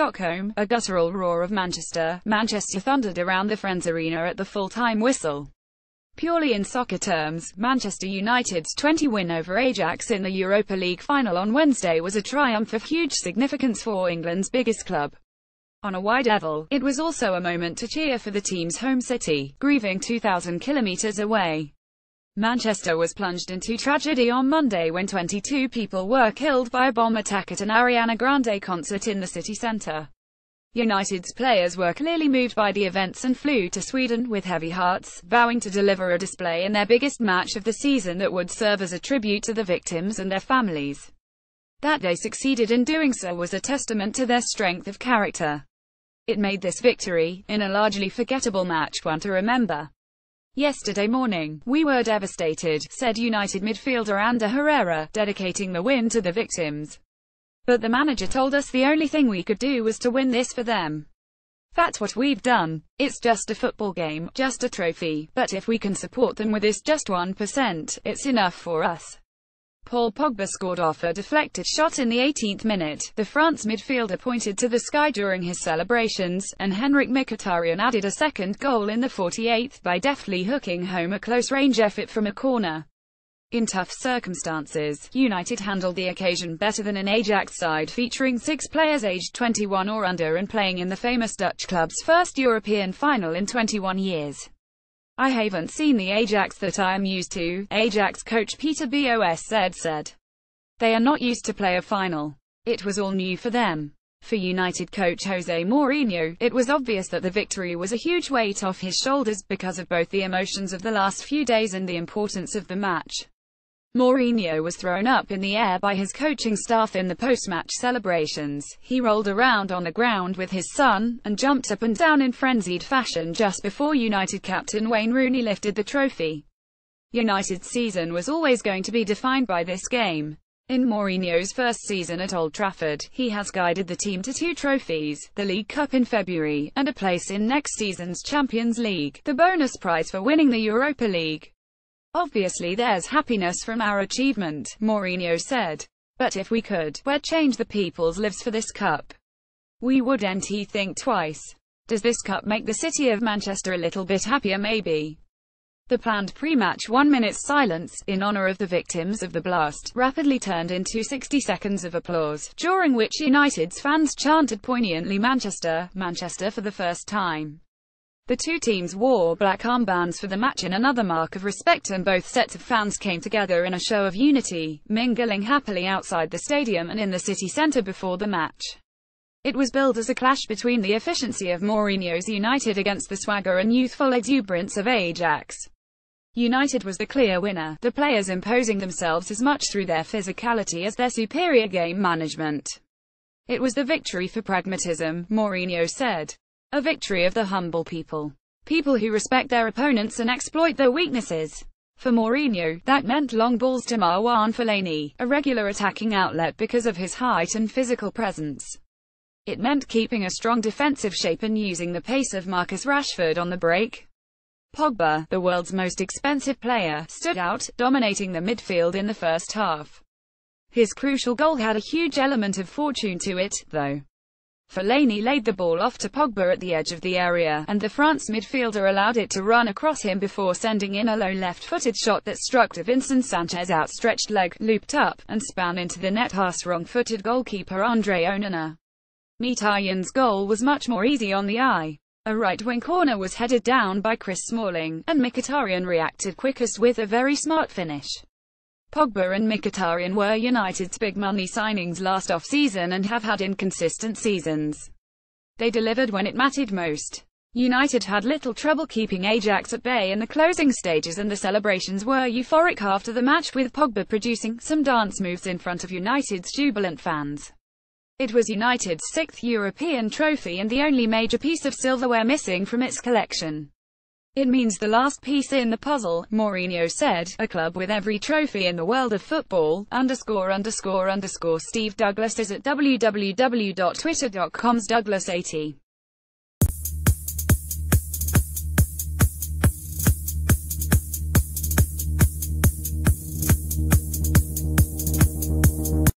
Stockholm, a guttural roar of Manchester thundered around the Friends Arena at the full-time whistle. Purely in soccer terms, Manchester United's 20 win over Ajax in the Europa League final on Wednesday was a triumph of huge significance for England's biggest club. On a wide level, it was also a moment to cheer for the team's home city, grieving 2,000 kilometres away. Manchester was plunged into tragedy on Monday when 22 people were killed by a bomb attack at an Ariana Grande concert in the city centre. United's players were clearly moved by the events and flew to Sweden with heavy hearts, vowing to deliver a display in their biggest match of the season that would serve as a tribute to the victims and their families. That they succeeded in doing so was a testament to their strength of character. It made this victory, in a largely forgettable match, one to remember. "Yesterday morning, we were devastated," said United midfielder Ander Herrera, dedicating the win to the victims. "But the manager told us the only thing we could do was to win this for them. That's what we've done. It's just a football game, just a trophy, but if we can support them with this just 1%, it's enough for us." Paul Pogba scored off a deflected shot in the 18th minute. The France midfielder pointed to the sky during his celebrations, and Henrik Mkhitaryan added a second goal in the 48th by deftly hooking home a close-range effort from a corner. In tough circumstances, United handled the occasion better than an Ajax side featuring 6 players aged 21 or under and playing in the famous Dutch club's first European final in 21 years. "I haven't seen the Ajax that I am used to," Ajax coach Peter Bosz said. "They are not used to play a final. It was all new for them." For United coach Jose Mourinho, it was obvious that the victory was a huge weight off his shoulders, because of both the emotions of the last few days and the importance of the match. Mourinho was thrown up in the air by his coaching staff in the post-match celebrations. He rolled around on the ground with his son, and jumped up and down in frenzied fashion just before United captain Wayne Rooney lifted the trophy. United's season was always going to be defined by this game. In Mourinho's first season at Old Trafford, he has guided the team to 2 trophies, the League Cup in February, and a place in next season's Champions League, the bonus prize for winning the Europa League. "Obviously there's happiness from our achievement," Mourinho said. "But if we could, we'd change the people's lives for this cup. We wouldn't think twice. Does this cup make the city of Manchester a little bit happier maybe?" The planned pre-match 1-minute silence, in honor of the victims of the blast, rapidly turned into 60 seconds of applause, during which United's fans chanted poignantly "Manchester, Manchester" for the first time. The two teams wore black armbands for the match in another mark of respect, and both sets of fans came together in a show of unity, mingling happily outside the stadium and in the city centre before the match. It was billed as a clash between the efficiency of Mourinho's United against the swagger and youthful exuberance of Ajax. United was the clear winner, the players imposing themselves as much through their physicality as their superior game management. "It was the victory for pragmatism," Mourinho said. "A victory of the humble people. People who respect their opponents and exploit their weaknesses." For Mourinho, that meant long balls to Marwan Fellaini, a regular attacking outlet because of his height and physical presence. It meant keeping a strong defensive shape and using the pace of Marcus Rashford on the break. Pogba, the world's most expensive player, stood out, dominating the midfield in the first half. His crucial goal had a huge element of fortune to it, though. Fellaini laid the ball off to Pogba at the edge of the area, and the France midfielder allowed it to run across him before sending in a low left-footed shot that struck Davinson Sanchez's outstretched leg, looped up, and span into the net past wrong-footed goalkeeper Andre Onana. Mkhitaryan's goal was much more easy on the eye. A right-wing corner was headed down by Chris Smalling, and Mkhitaryan reacted quickest with a very smart finish. Pogba and Mkhitaryan were United's big-money signings last off-season and have had inconsistent seasons. They delivered when it mattered most. United had little trouble keeping Ajax at bay in the closing stages, and the celebrations were euphoric after the match, with Pogba producing some dance moves in front of United's jubilant fans. It was United's 6th European trophy and the only major piece of silverware missing from its collection. "It means the last piece in the puzzle," Mourinho said. "A club with every trophy in the world of football." ______. Steve Douglas is at www.twitter.com/Douglas80.